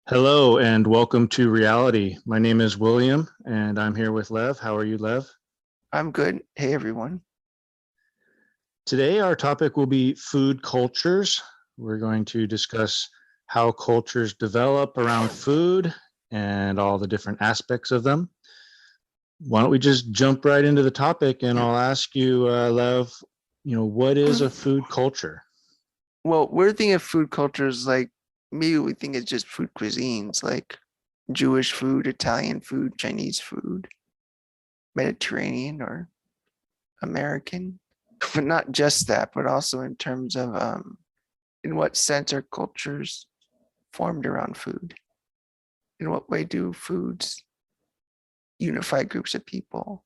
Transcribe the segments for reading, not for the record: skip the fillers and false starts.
Hello and welcome to Reality. My name is William and I'm here with Lev. How are you, Lev? I'm good. Hey, everyone. Today, our topic will be food cultures. We're going to discuss how cultures develop around food and all the different aspects of them. Why don't we just jump right into the topic and I'll ask you, Lev, what is a food culture? Well, we're thinking of food cultures like maybe we think it's just food cuisines like Jewish food, Italian food, Chinese food, Mediterranean or American. But not just that, but also in terms of in what sense are cultures formed around food? In what way do foods unify groups of people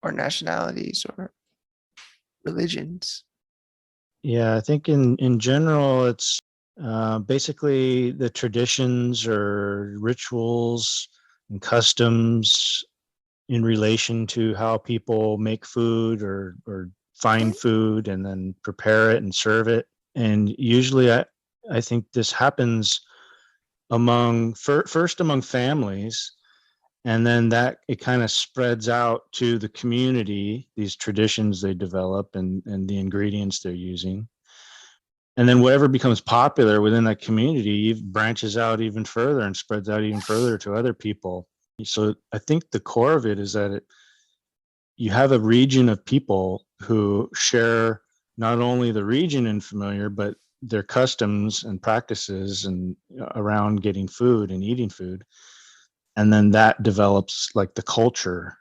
or nationalities or religions? Yeah, I think in general, it's basically the traditions or rituals and customs in relation to how people make food or find food and then prepare it and serve it. And usually, I think this happens among first among families, and then that it kind of spreads out to the community, these traditions they develop and the ingredients they're using, and then whatever becomes popular within that community branches out even further and spreads out even further to other people. So I think the core of it is that you have a region of people who share not only the region in familiar, but their customs and practices and around getting food and eating food. And then that develops like the culture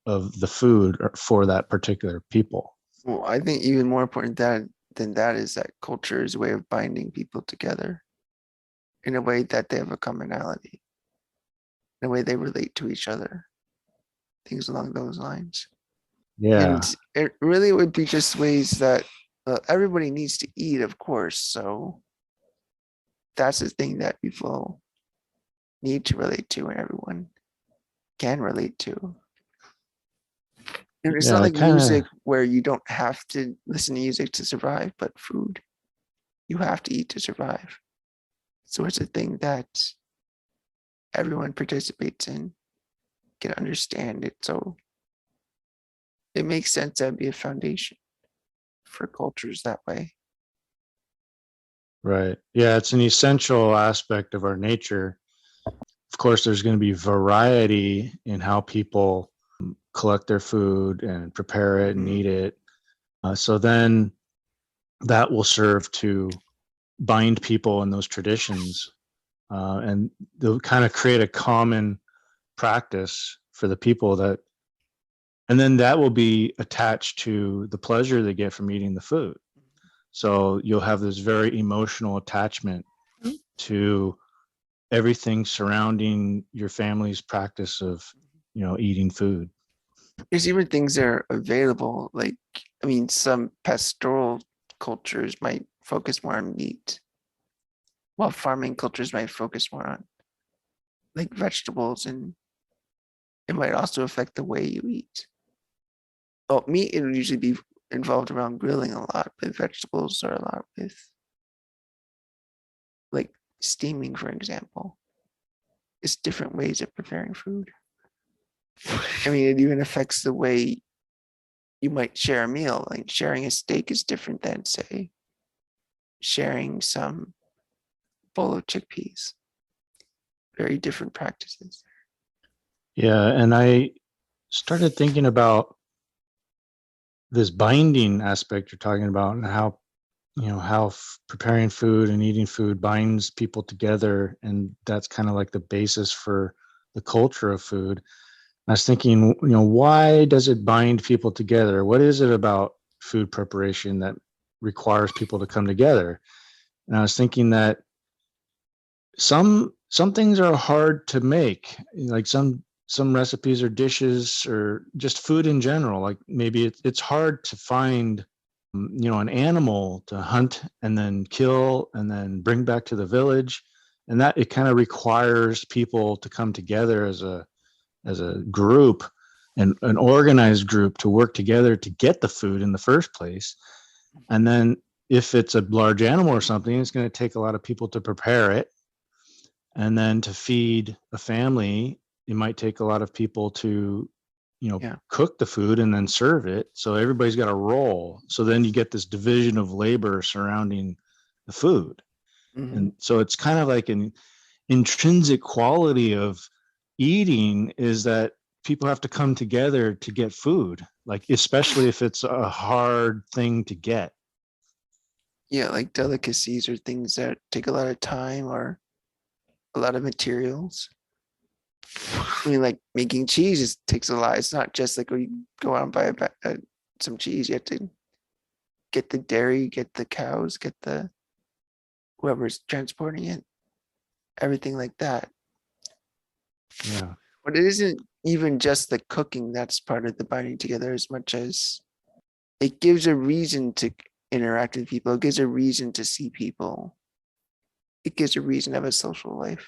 of the food for that particular people. Well, I think even more important than that is that culture is a way of binding people together in a way that they have a commonality, in a way they relate to each other, things along those lines. And Yeah. it really would be just ways that everybody needs to eat, of course. So that's the thing that people need to relate to and everyone can relate to. And it's not Yeah. like Kind of. music where you don't have to listen to music to survive, but food, you have to eat to survive. So it's a thing that everyone participates in, can understand it. So it makes sense that would be a foundation for cultures that way. Right. Yeah. It's an essential aspect of our nature. Of course, there's going to be variety in how people collect their food and prepare it and Mhm. eat it. So then that will serve to bind people in those traditions, and they'll kind of create a common practice for the people that, and then that will be attached to the pleasure they get from eating the food. So you'll have this very emotional attachment to everything surrounding your family's practice of, eating food. There's even things that are available, like, I mean, some pastoral cultures might focus more on meat, while farming cultures might focus more on like vegetables, and it might also affect the way you eat. Well, meat it would usually be involved around grilling a lot, but vegetables are a lot with like steaming, for example. It's different ways of preparing food. I mean, it even affects the way you might share a meal. Like sharing a steak is different than, say, sharing some bowl of chickpeas. Very different practices. Yeah, and I started thinking about this binding aspect you're talking about and how preparing food and eating food binds people together, and that's kind of like the basis for the culture of food. I was thinking, why does it bind people together? What is it about food preparation that requires people to come together? And I was thinking that some things are hard to make, like some recipes or dishes or just food in general. Like maybe it's hard to find, an animal to hunt and then kill and then bring back to the village, and that it kind of requires people to come together as a group, and an organized group to work together to get the food in the first place. And then if it's a large animal or something, it's going to take a lot of people to prepare it. And then to feed a family, it might take a lot of people to, Yeah. cook the food and then serve it. So everybody's got a role. So then you get this division of labor surrounding the food. Hmm. And so it's kind of like an intrinsic quality of eating is that people have to come together to get food, like especially if it's a hard thing to get. Yeah, like delicacies or things that take a lot of time or a lot of materials. I mean, like making cheese takes a lot. It's not just like, oh, you go out and buy some cheese. You have to get the dairy, get the cows, get the whoever's transporting it, everything like that. Yeah. But it isn't even just the cooking that's part of the binding together as much as it gives a reason to interact with people. It gives a reason to see people. It gives a reason to have a social life.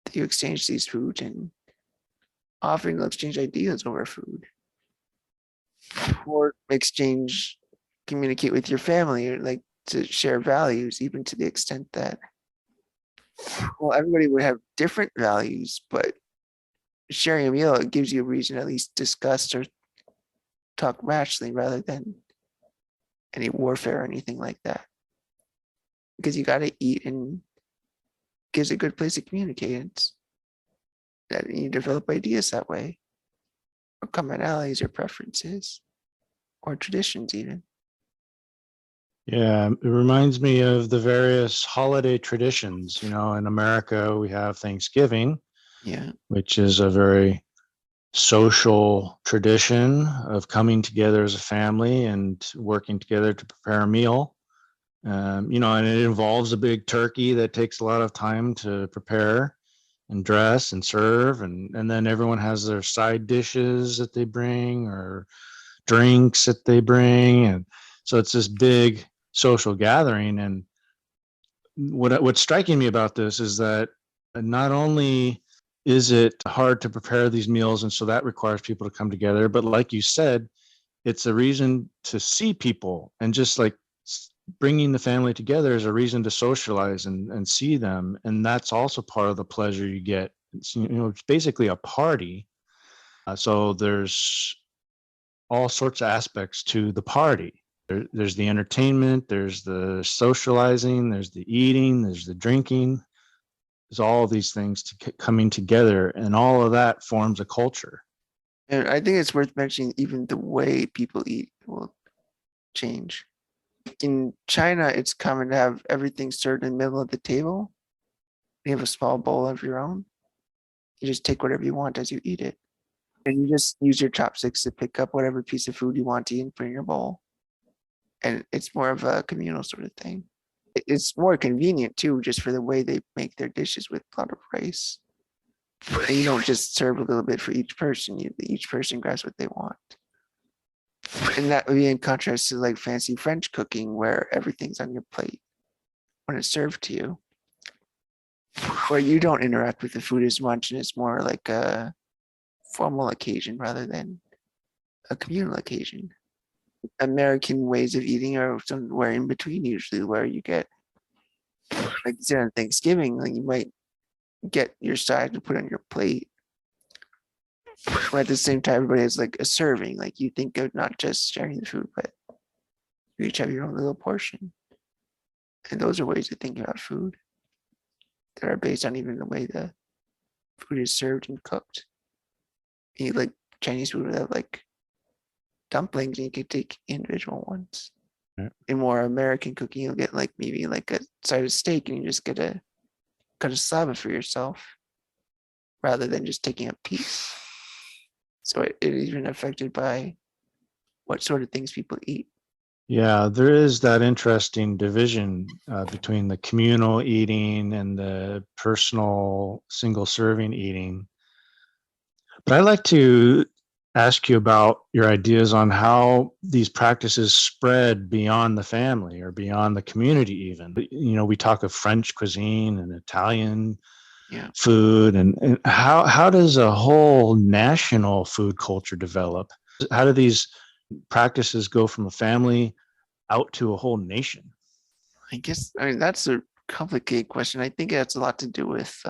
That you exchange these foods and often you'll exchange ideas over food or exchange, communicate with your family or like to share values, even to the extent that, well, everybody would have different values, but sharing a meal, it gives you a reason to at least discuss or talk rationally rather than any warfare or anything like that. Because you got to eat and gives a good place to communicate. It's that you develop ideas that way, or commonalities or preferences, or traditions even. Yeah, it reminds me of the various holiday traditions. In America, we have Thanksgiving, Yeah. which is a very social tradition of coming together as a family and working together to prepare a meal. And it involves a big turkey that takes a lot of time to prepare and dress and serve. And then everyone has their side dishes that they bring or drinks that they bring. And so it's this big social gathering. And what's striking me about this is that not only is it hard to prepare these meals, and so that requires people to come together, but like you said, it's a reason to see people, and just like bringing the family together is a reason to socialize and see them, and that's also part of the pleasure you get. It's basically a party. So there's all sorts of aspects to the party. There's the entertainment, there's the socializing, there's the eating, there's the drinking. There's all these things coming together, and all of that forms a culture. And I think it's worth mentioning even the way people eat will change. In China, it's common to have everything served in the middle of the table. You have a small bowl of your own. You just take whatever you want as you eat it. And you just use your chopsticks to pick up whatever piece of food you want to eat and put in your bowl. And it's more of a communal sort of thing. It's more convenient too, just for the way they make their dishes with a lot of rice. And you don't just serve a little bit for each person. Each person grabs what they want. And that would be in contrast to like fancy French cooking where everything's on your plate when it's served to you. Where you don't interact with the food as much and it's more like a formal occasion rather than a communal occasion. American ways of eating are somewhere in between usually where you get, like you said on Thanksgiving, like you might get your side to put on your plate. But at the same time, everybody has like a serving. Like you think of not just sharing the food, but you each have your own little portion. And those are ways of thinking about food that are based on even the way the food is served and cooked. You like Chinese food would have like dumplings and you could take individual ones. Yeah. In more American cooking, you'll get like maybe like a side of steak and you just get a cut a slab for yourself rather than just taking a piece. So it is even affected by what sort of things people eat. Yeah, there is that interesting division between the communal eating and the personal single serving eating. But I'd like to ask you about your ideas on how these practices spread beyond the family or beyond the community even. We talk of French cuisine and Italian Yeah. food, and how does a whole national food culture develop? How do these practices go from a family out to a whole nation? I guess I mean that's a complicated question. I think it has a lot to do with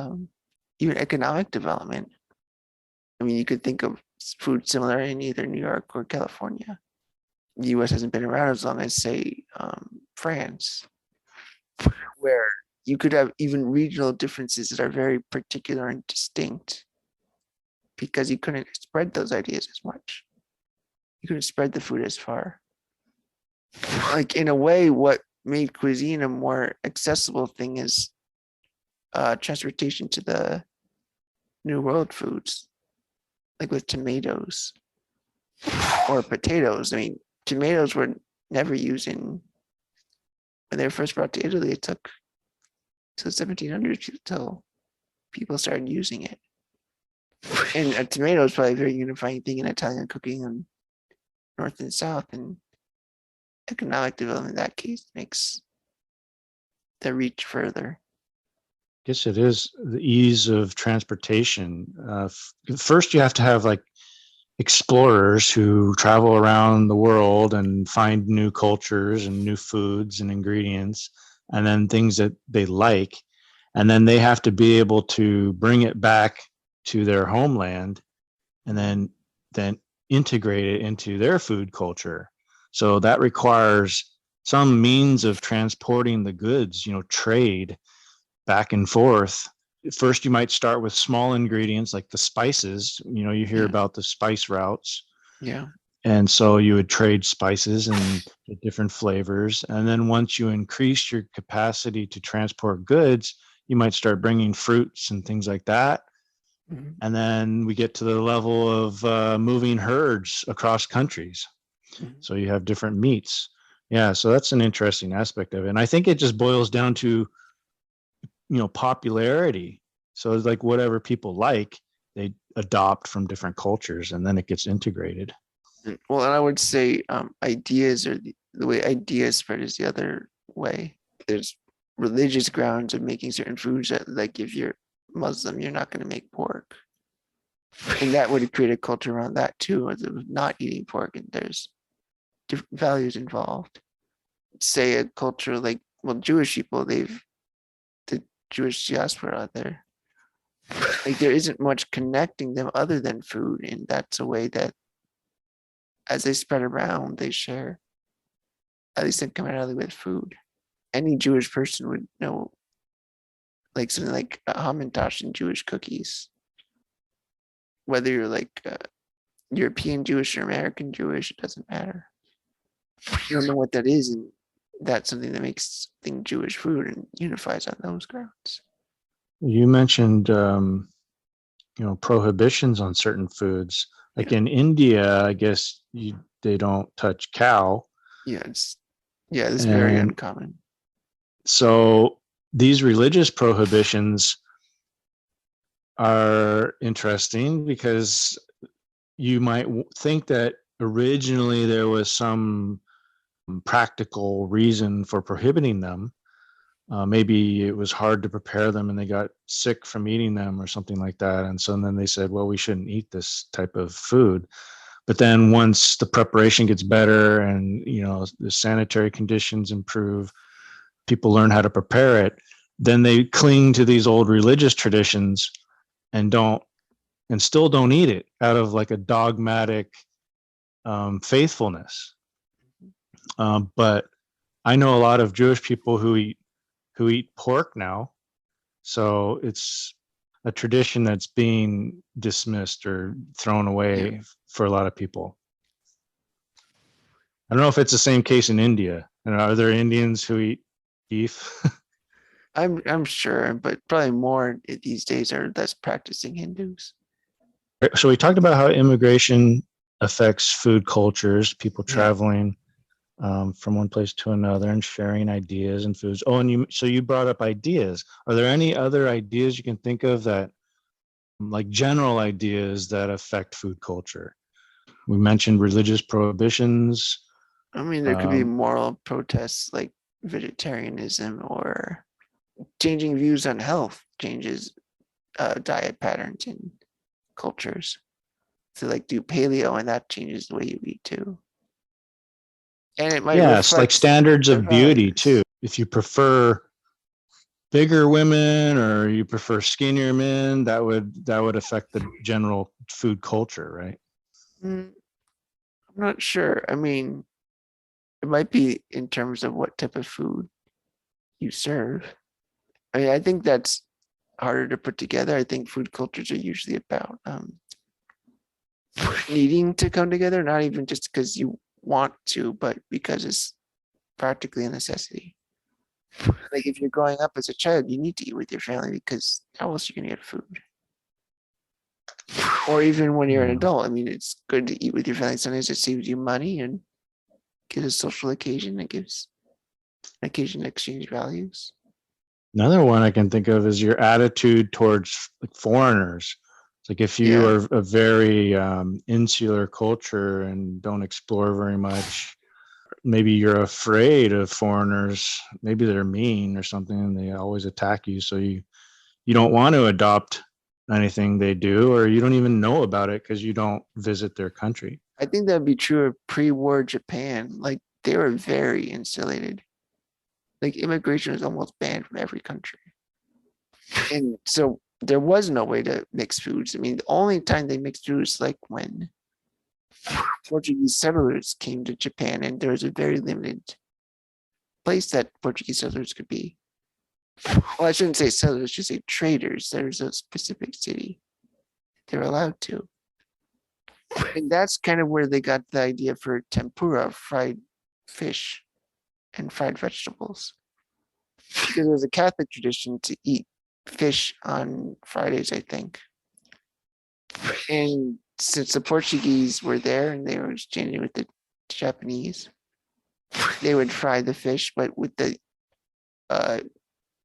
even economic development. I mean, you could think of food similar in either New York or California. The US hasn't been around as long as, say, France, where you could have even regional differences that are very particular and distinct because you couldn't spread those ideas as much. You couldn't spread the food as far. Like, in a way, what made cuisine a more accessible thing is transportation to the New World foods, like with tomatoes or potatoes. I mean, tomatoes were never used in, when they were first brought to Italy, it took till 1700s till people started using it. And a tomato is probably a very unifying thing in Italian cooking on North and South, and economic development in that case makes the reach further. Guess it is the ease of transportation. First, you have to have like explorers who travel around the world and find new cultures and new foods and ingredients, and then things that they like. And then they have to be able to bring it back to their homeland and then integrate it into their food culture. So that requires some means of transporting the goods, trade back and forth. First, you might start with small ingredients like the spices. You hear about the spice routes. Yeah. And so you would trade spices and the different flavors. And then once you increase your capacity to transport goods, you might start bringing fruits and things like that. Mm-hmm. And then we get to the level of moving herds across countries. Mm-hmm. So you have different meats. Yeah, so that's an interesting aspect of it. And I think it just boils down to, popularity. So it's like whatever people like, they adopt from different cultures, and then it gets integrated. Well, and I would say ideas, or the way ideas spread, is the other way. There's religious grounds of making certain foods that, like, if you're Muslim, you're not going to make pork. And that would create a culture around that too, of not eating pork, and there's different values involved. Say a culture like, well, Jewish people, the Jewish diaspora out there, like, there isn't much connecting them other than food, and that's a way that as they spread around, they share, at least incrementally, with food. Any Jewish person would know, like, something like Hamantash and Jewish cookies. Whether you're like European Jewish or American Jewish, it doesn't matter. You don't know what that is, and that's something that makes things Jewish food and unifies on those grounds. You mentioned, prohibitions on certain foods. Like in India, I guess they don't touch cow. Yeah, it's very uncommon. So these religious prohibitions are interesting because you might think that originally there was some practical reason for prohibiting them. Maybe it was hard to prepare them and they got sick from eating them or something like that. And so then they said, well, we shouldn't eat this type of food. But then once the preparation gets better and, the sanitary conditions improve, people learn how to prepare it, then they cling to these old religious traditions and still don't eat it out of like a dogmatic faithfulness. But I know a lot of Jewish people who eat pork now. So it's a tradition that's being dismissed or thrown away for a lot of people. I don't know if it's the same case in India. And are there Indians who eat beef? I'm sure, but probably more these days are less practicing Hindus. So we talked about how immigration affects food cultures, people traveling from one place to another and sharing ideas and foods. Oh, and you brought up ideas. Are there any other ideas you can think of that, like general ideas that affect food culture? We mentioned religious prohibitions. I mean, there could be moral protests like vegetarianism, or changing views on health changes diet patterns and cultures. So, like, do paleo, and that changes the way you eat too. And it might like standards of beauty too. If you prefer bigger women or you prefer skinnier men, that would affect the general food culture, right? Mm, I'm not sure. I mean, it might be in terms of what type of food you serve. I mean, I think that's harder to put together. I think food cultures are usually about needing to come together, not even just because you want to, but because it's practically a necessity. Like if you're growing up as a child, you need to eat with your family because how else are you gonna get food? Or even when you're an Yeah. adult, I mean, it's good to eat with your family. Sometimes it saves you money and gives a social occasion. It gives an occasion to exchange values. Another one I can think of is your attitude towards like foreigners. It's like if you Yeah, are a very insular culture and don't explore very much, maybe you're afraid of foreigners. Maybe they're mean or something, and they always attack you. So you don't want to adopt anything they do, or you don't even know about it because you don't visit their country. I think that'd be true of pre-war Japan. Like they were very insulated. Like immigration was almost banned from every country. And so there was no way to mix foods. I mean, the only time they mixed foods is like when Portuguese settlers came to Japan, and there was a very limited place that Portuguese settlers could be. Well, I shouldn't say settlers, I should say traders. There's a specific city they're allowed to. And that's kind of where they got the idea for tempura, fried fish, and fried vegetables. Because there's a Catholic tradition to eat fish on Fridays, I think. And since the Portuguese were there and they were exchanging with the Japanese, they would fry the fish, but with the uh,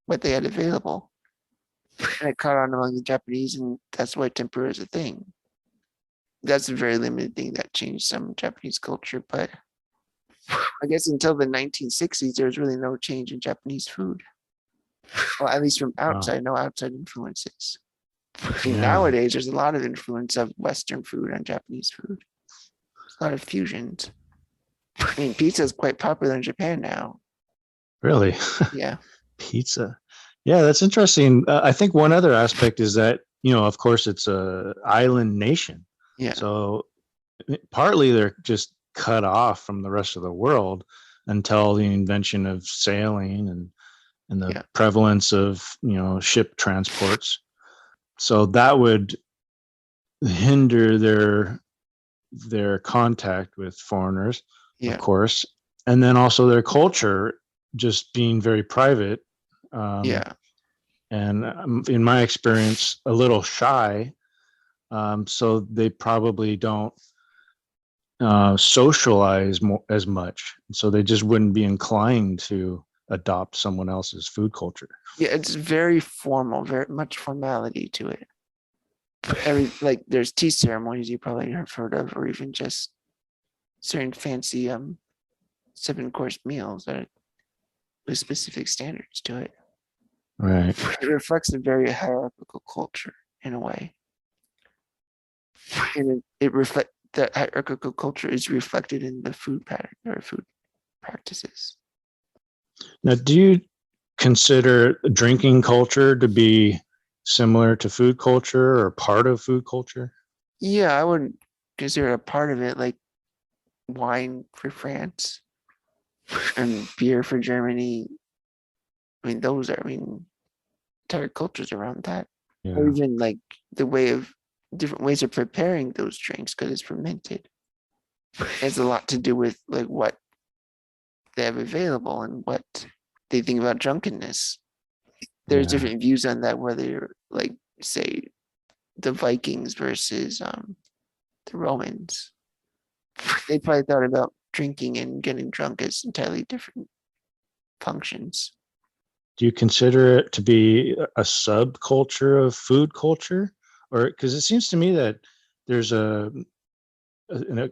what they had available. And it caught on among the Japanese, and that's why tempura is a thing. That's a very limited thing that changed some Japanese culture, but I guess until the 1960s, there was really no change in Japanese food. Well, at least from Wow. outside, no outside influences. And Yeah. nowadays, there's a lot of influence of Western food on Japanese food. There's a lot of fusions. I mean, pizza is quite popular in Japan now. Really? Yeah, Pizza. Yeah, that's interesting. I think one other aspect is that, of course, it's a island nation. yeah, So partly they're just cut off from the rest of the world until the invention of sailing and the yeah, prevalence of, ship transports. So that would hinder their contact with foreigners, of yeah, course, and then also their culture just being very private. Um, yeah. and in my experience, a little shy. So they probably don't socialize as much. So they just wouldn't be inclined to adopt someone else's food culture. Yeah, it's very formal, very much formality to it. Like there's tea ceremonies you probably have heard of, or even just certain fancy 7-course meals that with specific standards to it. Right. It reflects a very hierarchical culture in a way, and it reflect that hierarchical culture is reflected in the food pattern or food practices. Now, do you consider drinking culture to be similar to food culture or part of food culture? Yeah, I would consider a part of it, like wine for France and beer for Germany. I mean, those are, I mean, entire cultures around that. Or Yeah. even like the way of different ways of preparing those drinks because it's fermented. It has a lot to do with like what they have available and what they think about drunkenness. There's Yeah. different views on that, whether you're like, say, the Vikings versus the Romans. They probably thought about drinking and getting drunk as entirely different functions. Do you consider it to be a subculture of food culture? Or because it seems to me that there's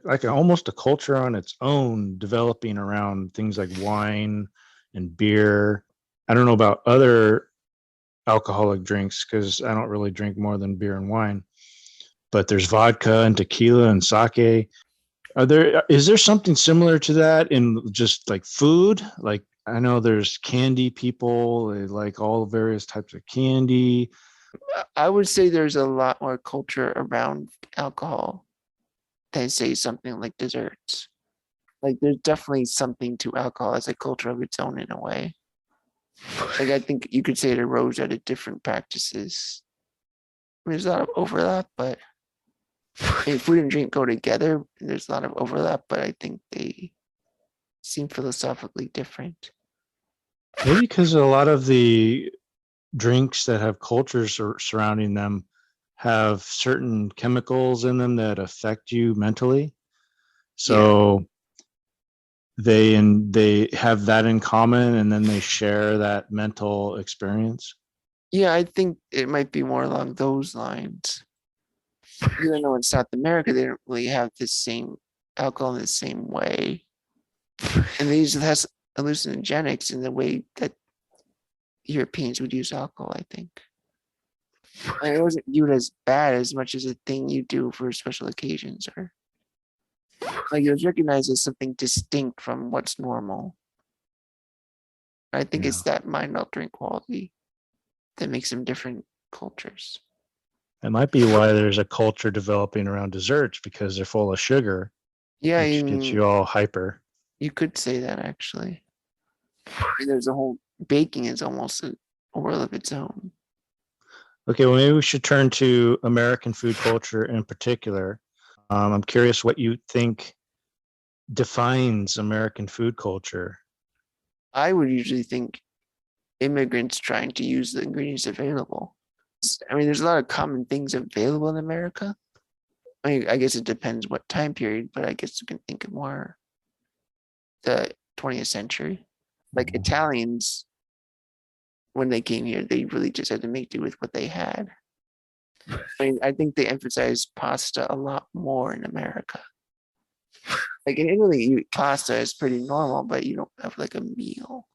like almost a culture on its own developing around things like wine and beer. I don't know about other alcoholic drinks because I don't really drink more than beer and wine, but there's vodka and tequila and sake. Is there something similar to that in just like food? Like I know there's candy people, they like all various types of candy. I would say there's a lot more culture around alcohol than say something like desserts. Like there's definitely something to alcohol as a culture of its own in a way. Like I think you could say it arose out of different practices. I mean, there's a lot of overlap, but food and drink go together. And there's a lot of overlap, but I think they seem philosophically different. Maybe because a lot of the drinks that have cultures surrounding them have certain chemicals in them that affect you mentally. Yeah. So they have that in common, and then they share that mental experience. Yeah, I think it might be more along those lines. Even though in South America they don't really have the same alcohol in the same way. And they use less hallucinogenics in the way that Europeans would use alcohol, I think. And it wasn't viewed as bad as much as a thing you do for special occasions, or like it was recognized as something distinct from what's normal. I think Yeah. it's that mind altering quality that makes them different cultures. It might be why there's a culture developing around desserts, because they're full of sugar, Yeah, which gets you all hyper. you could say that actually. There's a whole baking is almost a world of its own. Okay, well, maybe we should turn to American food culture in particular. I'm curious what you think defines American food culture. I would usually think immigrants trying to use the ingredients available. I mean, there's a lot of common things available in America. I mean, I guess it depends what time period, but I guess you can think of more the 20th century. Like Italians, when they came here, they really just had to make do with what they had. I mean, I think they emphasize pasta a lot more in America. Like in Italy, pasta is pretty normal, but you don't have like a meal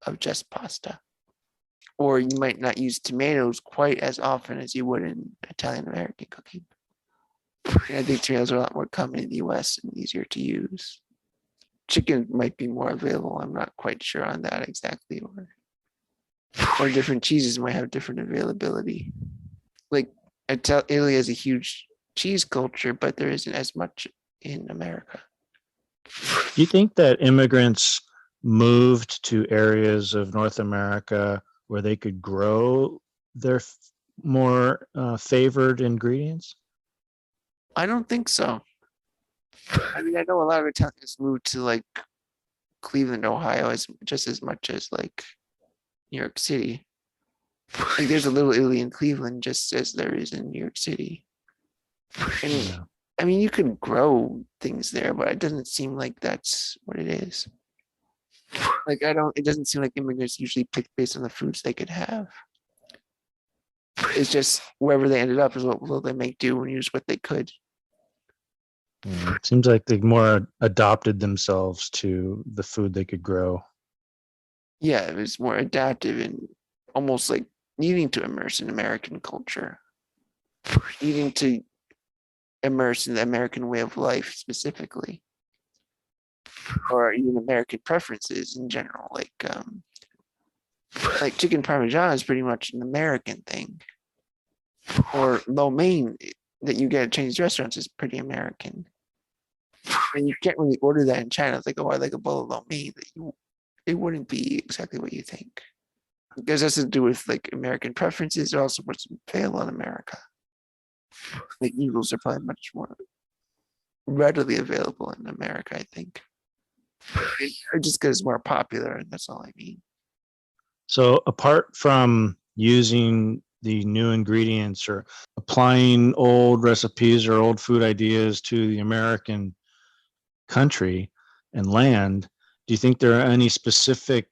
of just pasta. Or you might not use tomatoes quite as often as you would in Italian American cooking. I think tomatoes are a lot more common in the US and easier to use. Chicken might be more available. I'm not quite sure on that exactly. Or different cheeses might have different availability. Like Italy has a huge cheese culture, but there isn't as much in America. Do you think that immigrants moved to areas of North America where they could grow their more favored ingredients? I don't think so. I mean, I know a lot of Italians moved to like Cleveland, Ohio, as just as much as like New York City. Like there's a little Italy in Cleveland just as there is in New York City. And Yeah. I mean, you can grow things there, but it doesn't seem like that's what it is. Like it doesn't seem like immigrants usually pick based on the foods they could have. It's just wherever they ended up is what will they make do and use what they could. Yeah. It seems like they more adopted themselves to the food they could grow. Yeah, it was more adaptive and almost like needing to immerse in American culture, needing to immerse in the American way of life specifically, or even American preferences in general. Like chicken parmesan is pretty much an American thing, or lo mein that you get at Chinese restaurants is pretty American. And you can't really order that in China. It's like, oh, I like a bowl of lo mein. It wouldn't be exactly what you think. Because it has to do with like American preferences, or also what's available in America. Like noodles are probably much more readily available in America, I think. Or just because it's more popular, and that's all I mean. So, apart from using the new ingredients or applying old recipes or old food ideas to the American country and land, do you think there are any specific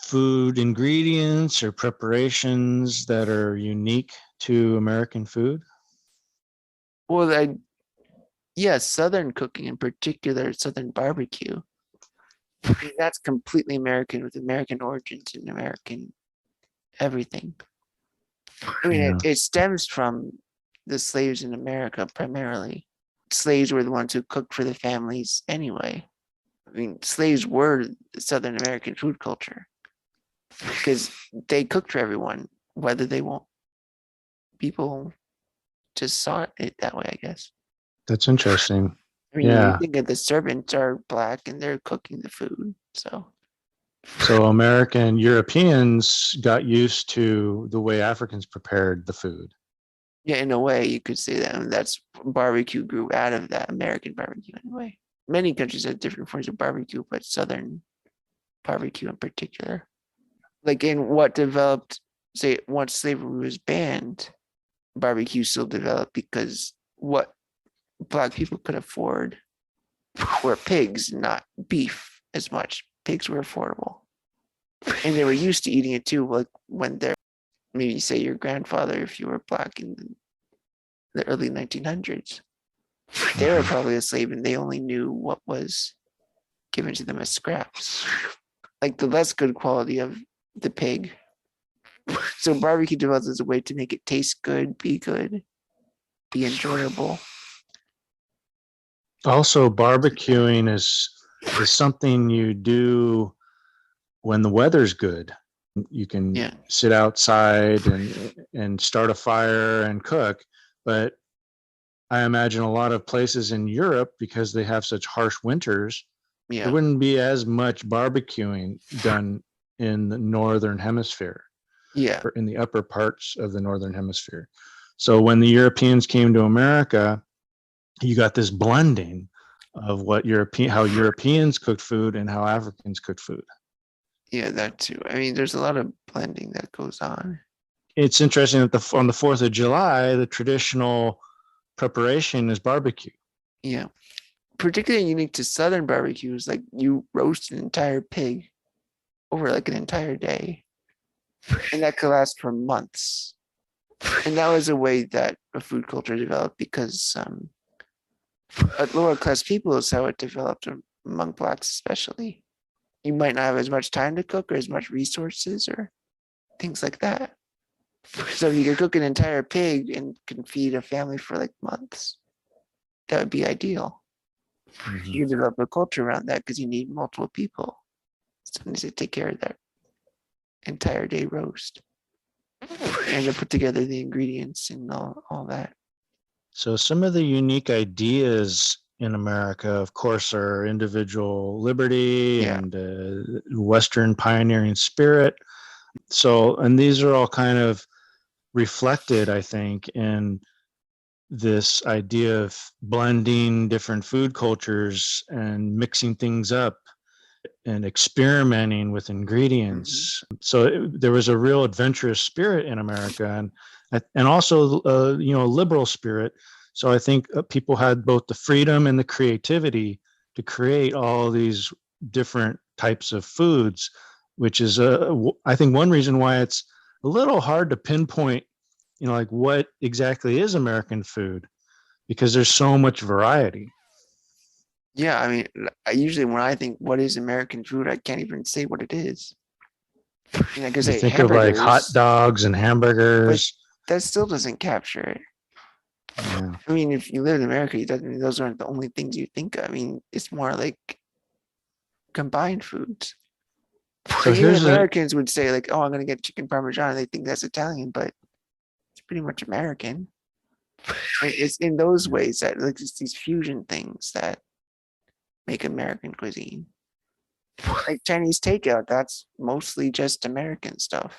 food ingredients or preparations that are unique to American food? Well, yeah, Southern cooking in particular, Southern barbecue. I mean, that's completely American with American origins and American everything. I mean, Yeah. it stems from the slaves in America primarily. Slaves were the ones who cooked for the families anyway. I mean, slaves were the Southern American food culture because they cooked for everyone, whether they want. People just saw it that way, I guess. That's interesting. I mean, you Yeah. think of the servants are black and they're cooking the food. So, So American Europeans got used to the way Africans prepared the food. yeah, in a way, you could say that. And that's barbecue grew out of that American barbecue in a way. Many countries have different forms of barbecue, but Southern barbecue in particular. Like in what developed, say, once slavery was banned, barbecue still developed because what black people could afford were pigs, not beef as much. Pigs were affordable. And they were used to eating it too. Like when they're maybe say your grandfather, if you were black in the early 1900s, they were probably a slave and they only knew what was given to them as scraps, like the less good quality of the pig. So barbecue developed as a way to make it taste good, be enjoyable. Also, barbecuing is something you do when the weather's good. You can Yeah. sit outside and start a fire and cook, but I imagine a lot of places in Europe, because they have such harsh winters, there Yeah. wouldn't be as much barbecuing done in the northern hemisphere Yeah. or in the upper parts of the northern hemisphere. So when the Europeans came to America, you got this blending of how Europeans cooked food and how Africans cooked food. Yeah, that too. I mean, there's a lot of blending that goes on. It's interesting that on the 4th of July, the traditional preparation is barbecue. Yeah. Particularly unique to Southern barbecues, like you roast an entire pig over like an entire day, and that could last for months. And that was a way that a food culture developed because lower class people is how it developed among blacks, especially. You might not have as much time to cook or as much resources or things like that. So if you could cook an entire pig and can feed a family for like months, that would be ideal. Mm-hmm. You develop a culture around that because you need multiple people. Somebody to take care of that entire day roast and to put together the ingredients and all that. So some of the unique ideas in America, of course, are individual liberty Yeah. and Western pioneering spirit. So, and these are all kind of reflected, I think, in this idea of blending different food cultures and mixing things up and experimenting with Mm-hmm. ingredients. So there was a real adventurous spirit in America, and also a liberal spirit. So I think people had both the freedom and the creativity to create all these different types of foods, which is I think one reason why it's a little hard to pinpoint, like what exactly is American food, because there's so much variety. Yeah, I mean, I usually when I think what is American food, I can't even say what it is. I mean, I could You say think of like hot hamburgers, dogs and but hamburgers. that still doesn't capture it. Yeah. I mean, if you live in America, those aren't the only things you think of. I mean, it's more like combined foods. So Like even here's a Americans would say, like, "Oh, I'm gonna get chicken parmesan." They think that's Italian, but it's pretty much American. It's in those ways that like it's these fusion things that make American cuisine. Like Chinese takeout, that's mostly just American stuff.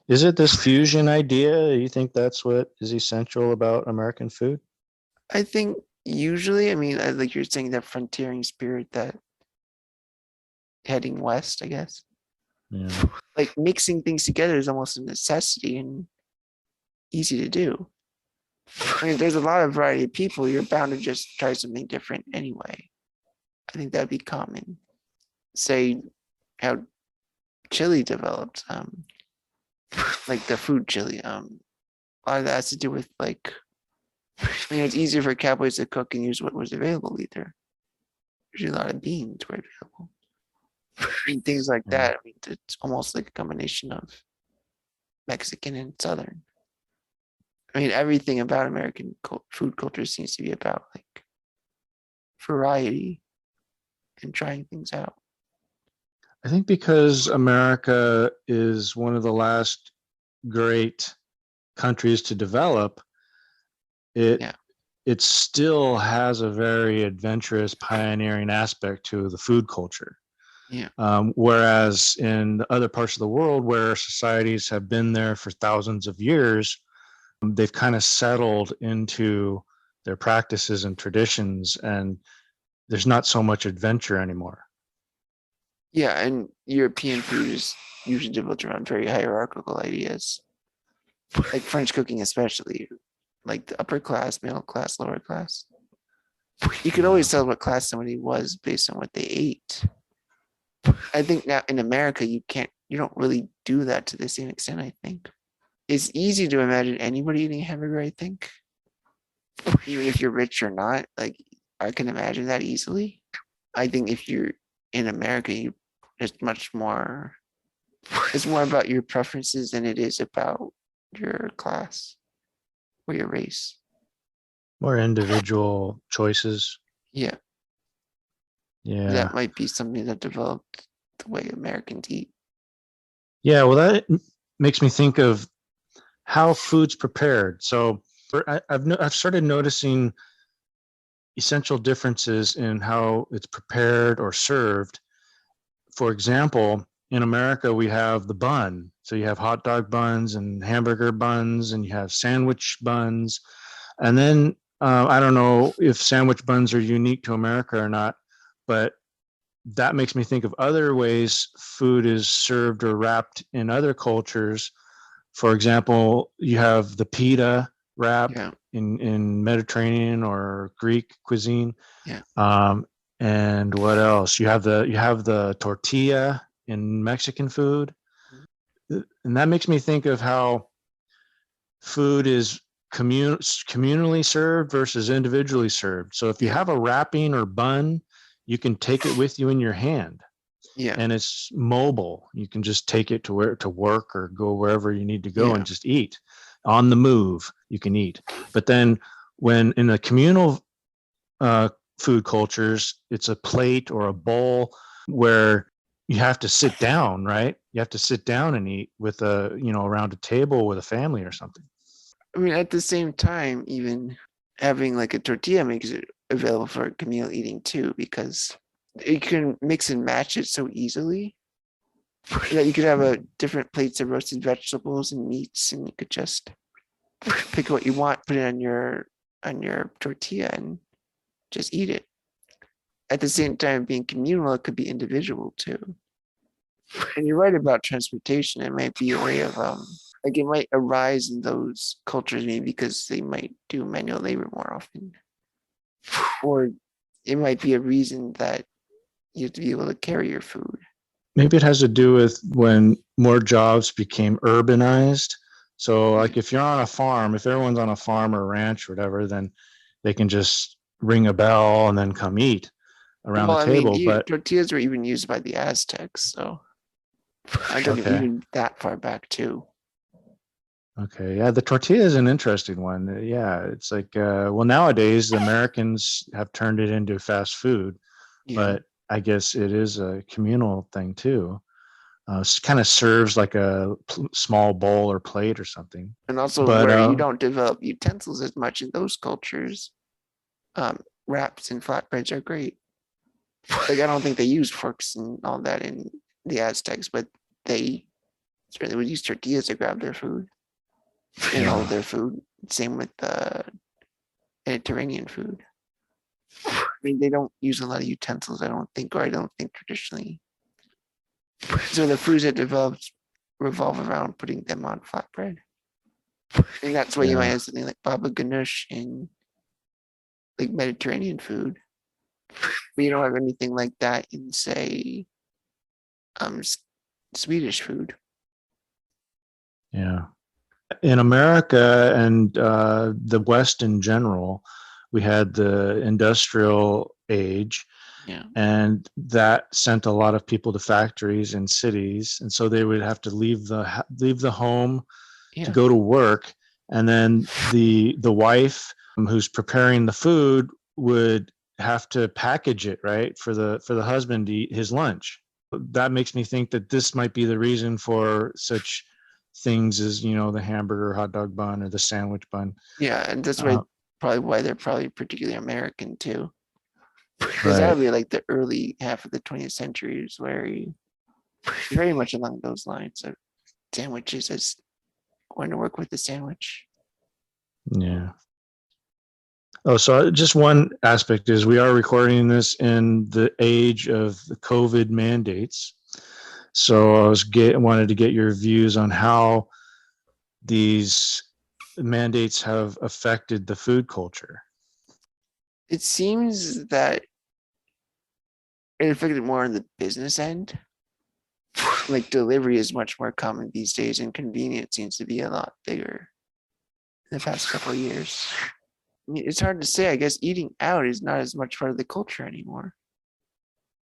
Is it this fusion idea? You think that's what is essential about American food? I think usually, I mean, like you're saying, that frontiering spirit, that heading west, I guess. Yeah. Like mixing things together is almost a necessity and easy to do. I mean, there's a lot of variety of people. You're bound to just try something different anyway. I think that'd be common. Say how chili developed, like the food chili. A lot of that has to do with like, it's easier for cowboys to cook and use what was available either. Usually a lot of beans were available. And things like Yeah. that. I mean, it's almost like a combination of Mexican and Southern. I mean, everything about American food culture seems to be about like variety and trying things out. I think because America is one of the last great countries to develop, it Yeah. it still has a very adventurous, pioneering aspect to the food culture. Yeah. Whereas in other parts of the world where societies have been there for thousands of years, they've kind of settled into their practices and traditions, and there's not so much adventure anymore. Yeah, and European food is usually developed around very hierarchical ideas, like French cooking, especially, like the upper class, middle class, lower class. You could always tell what class somebody was based on what they ate. I think now in America, you don't really do that to the same extent, I think. It's easy to imagine anybody eating a hamburger, I think. Even if you're rich or not, like I can imagine that easily. I think if you're in America, it's much more, it's more about your preferences than it is about your class or your race. More individual choices. Yeah, Yeah. that might be something that developed the way Americans eat. Yeah. Well, that makes me think of how food's prepared. So I've started noticing essential differences in how it's prepared or served. For example, in America, we have the bun. So you have hot dog buns and hamburger buns, and you have sandwich buns. And then I don't know if sandwich buns are unique to America or not, but that makes me think of other ways food is served or wrapped in other cultures. For example, you have the pita wrap Yeah, in Mediterranean or Greek cuisine. yeah, And what else? You have the tortilla in Mexican food. And that makes me think of how food is communally served versus individually served. So if you yeah, have a wrapping or bun, you can take it with you in your hand, yeah, and it's mobile. You can just take it to work or go wherever you need to go yeah, and just eat. On the move, you can eat. But then when in a communal uh, food cultures, it's a plate or a bowl where you have to sit down, right? You have to sit down and eat with around a table with a family or something. I mean, at the same time, even having like a tortilla makes it available for communal eating too, because you can mix and match it so easily that you could have a different plates of roasted vegetables and meats, and you could just pick what you want, put it on your tortilla, and just eat it. At the same time, being communal, it could be individual too. And you're right about transportation. It might be a way of like it might arise in those cultures maybe because they might do manual labor more often. Or it might be a reason that you have to be able to carry your food. Maybe it has to do with when more jobs became urbanized. So, Yeah. like if you're on a farm, if everyone's on a farm or ranch or whatever, then they can just ring a bell and then come eat around Well, the I mean, table. But tortillas were even used by the Aztecs, so I don't okay, even that far back too. okay, yeah, the tortilla is an interesting one. Yeah, it's like well, nowadays the Americans have turned it into fast food, Yeah. but I guess it is a communal thing too. Kind of serves like a small bowl or plate or something. And also But where you don't develop utensils as much in those cultures, wraps and flatbreads are great. Like I don't think they used forks and all that in the Aztecs, but they certainly would use tortillas to grab their food and hold their food. Same with the Mediterranean food. I mean, they don't use a lot of utensils, I don't think, or I don't think traditionally. So the foods that developed revolve around putting them on flatbread. And that's why you might yeah, have something like baba ganoush in like Mediterranean food. But you don't have anything like that in, say, um, Swedish food. yeah. In America and the West in general, we had the industrial age, Yeah, and that sent a lot of people to factories and cities, and so they would have to leave the home to yeah, go to work, and then the wife who's preparing the food would have to package it right for the husband to eat his lunch. That makes me think that this might be the reason for such things as, the hamburger, hot dog bun, or the sandwich bun. Yeah, and that's Uh, why they're probably particularly American too. Because that right. would be like the early half of the 20th century is very much along those lines of sandwiches as going to work with the sandwich. Yeah. Oh, so just one aspect is we are recording this in the age of the COVID mandates. So I wanted to get your views on how these mandates have affected the food culture. It seems that it affected more on the business end. Like delivery is much more common these days, and convenience seems to be a lot bigger in the past couple of years. I mean, it's hard to say. I guess eating out is not as much part of the culture anymore.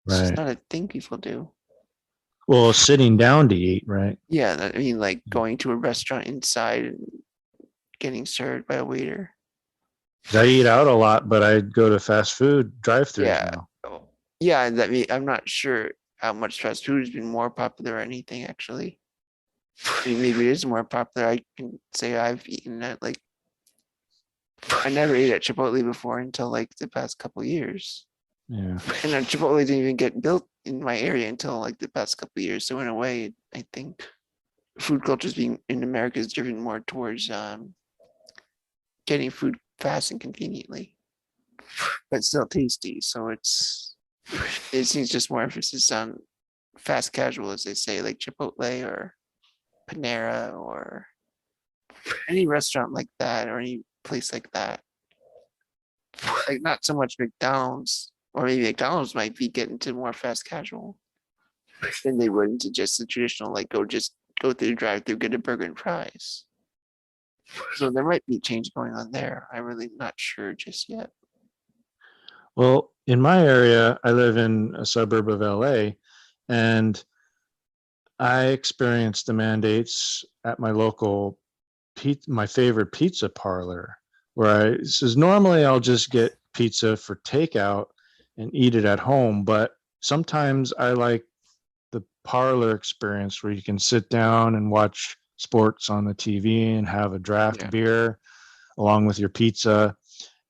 It's just Right. not a thing people do. Well, sitting down to eat, right? Yeah, I mean, like going to a restaurant inside and getting served by a waiter. 'Cause I eat out a lot, but I go to fast food drive-throughs Yeah. now. Oh, yeah, I mean, I'm not sure how much fast food has been more popular or anything, actually. I mean, maybe it is more popular. I can say I've eaten at like, I never ate at Chipotle before until like the past couple years. Yeah. And then Chipotle didn't even get built in my area until like the past couple years. So in a way, I think food culture is being in America is driven more towards getting food fast and conveniently, but still tasty. So it seems just more emphasis on fast casual, as they say, like Chipotle or Panera or any restaurant like that or any place like that. Like not so much McDonald's, or maybe McDonald's might be getting to more fast casual than they would into just the traditional, like go through the drive through, get a burger and fries. So there might be change going on there. I'm really not sure just yet. Well, in my area, I live in a suburb of LA, and I experienced the mandates at my local my favorite pizza parlor, where I says normally I'll just get pizza for takeout and eat it at home, but sometimes I like the parlor experience where you can sit down and watch sports on the TV and have a draft Yeah. beer along with your pizza.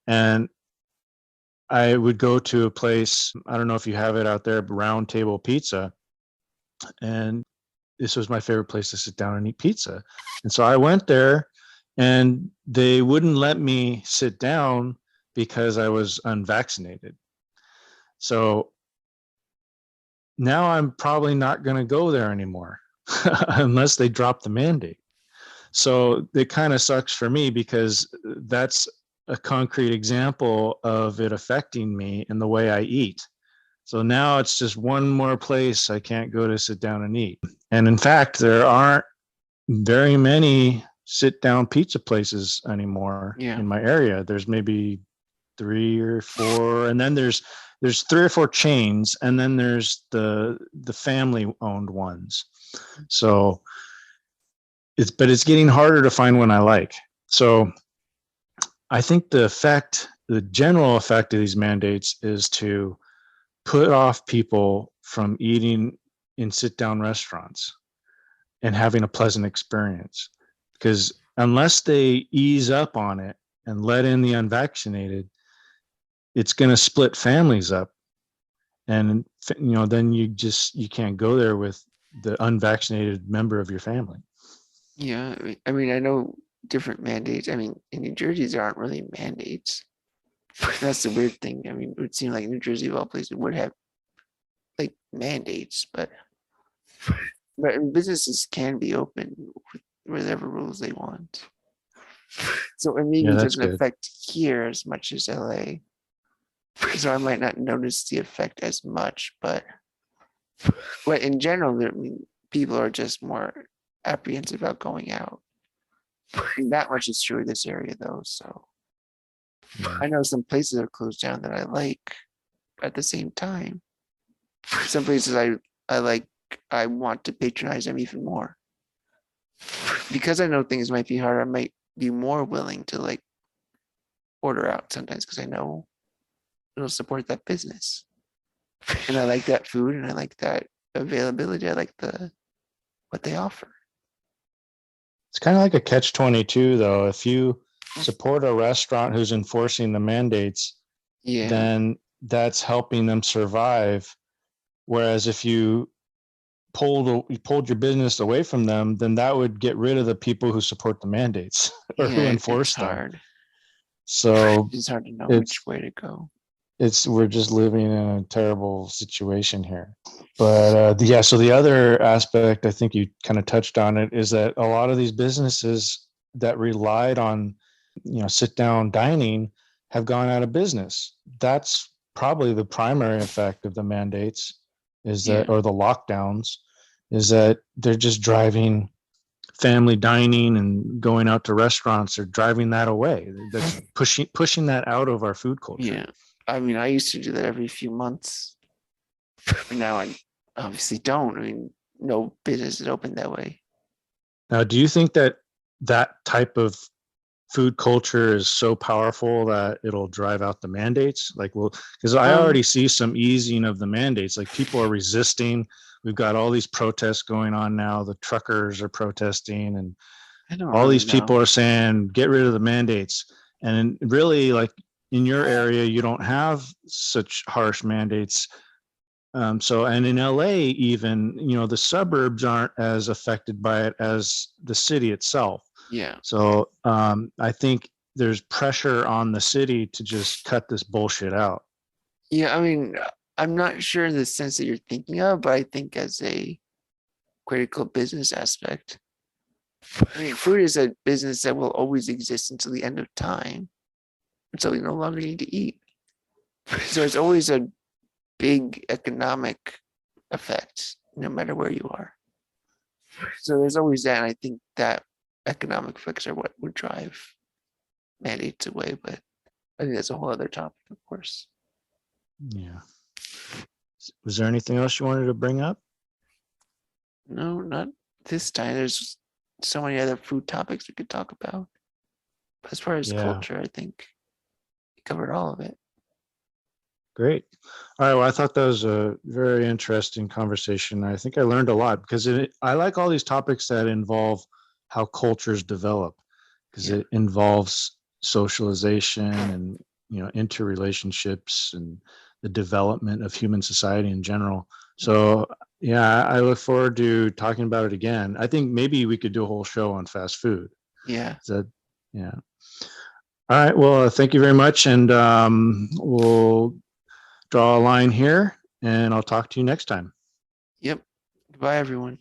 And I would go to a place, I don't know if you have it out there, Round Table Pizza, and this was my favorite place to sit down and eat pizza. And so I went there, and they wouldn't let me sit down because I was unvaccinated. So now I'm probably not going to go there anymore unless they drop the mandate. So it kind of sucks for me because that's a concrete example of it affecting me in the way I eat. So now it's just one more place I can't go to sit down and eat. And in fact, there aren't very many sit down pizza places anymore Yeah. in my area. There's maybe 3 or 4, and then there's 3 or 4 chains, and then there's the family owned ones. So it's getting harder to find one I like. So I think the general effect of these mandates is to put off people from eating in sit down restaurants and having a pleasant experience. Because unless they ease up on it and let in the unvaccinated, it's going to split families up. And, then you can't go there with the unvaccinated member of your family. Yeah. I know different mandates. I mean, in New Jersey, there aren't really mandates. That's the weird thing. I mean, it would seem like New Jersey, of all places, would have like mandates, but businesses can be open with whatever rules they want. So it Yeah, maybe that's doesn't good. affect here as much as LA. So I might not notice the effect as much, but in general, I mean, people are just more apprehensive about going out. And that much is true in this area, though. So Yeah. I know some places are closed down that I like. At the same time, some places I like, I want to patronize them even more because I know things might be hard. I might be more willing to like order out sometimes because I know it'll support that business. And I like that food and I like that availability. I like what they offer. It's kind of like a catch-22 though. If you support a restaurant who's enforcing the mandates, Yeah. then that's helping them survive. Whereas if you pulled your business away from them, then that would get rid of the people who support the mandates or who Yeah, it's enforce them. hard. So It's hard to know it's which way to go. we're just living in a terrible situation here. But yeah, so the other aspect, I think you kind of touched on it, is that a lot of these businesses that relied on, sit down dining have gone out of business. That's probably the primary effect of the mandates, is that, Yeah. or the lockdowns, is that they're just driving family dining and going out to restaurants, or driving that away. That's pushing that out of our food culture. Yeah. I mean, I used to do that every few months. But now I obviously don't. I mean, no business is open that way. Now, do you think that that type of food culture is so powerful that it'll drive out the mandates? Like, well, because I already see some easing of the mandates. Like, people are resisting. We've got all these protests going on now. The truckers are protesting, and I don't all really these people know. are saying, get rid of the mandates. And really, like in your area, you don't have such harsh mandates. So, and in LA, even, the suburbs aren't as affected by it as the city itself. Yeah. So, I think there's pressure on the city to just cut this bullshit out. Yeah. I mean, I'm not sure in the sense that you're thinking of, but I think as a critical business aspect, I mean, food is a business that will always exist until the end of time, until we no longer need to eat. So it's always a big economic effect, no matter where you are. So there's always that. And I think that economic effects are what would drive mandates away. But I think that's a whole other topic, of course. Yeah. Was there anything else you wanted to bring up? No, not this time. There's so many other food topics we could talk about. But as far as Yeah. culture, I think we covered all of it. Great. All right. Well, I thought that was a very interesting conversation. I think I learned a lot because I like all these topics that involve how cultures develop, because Yeah. it involves socialization and, interrelationships and the development of human society in general. So, yeah, I look forward to talking about it again. I think maybe we could do a whole show on fast food. Yeah. Is that, yeah. All right. Well, thank you very much. And we'll draw a line here, and I'll talk to you next time. Yep. Bye, everyone.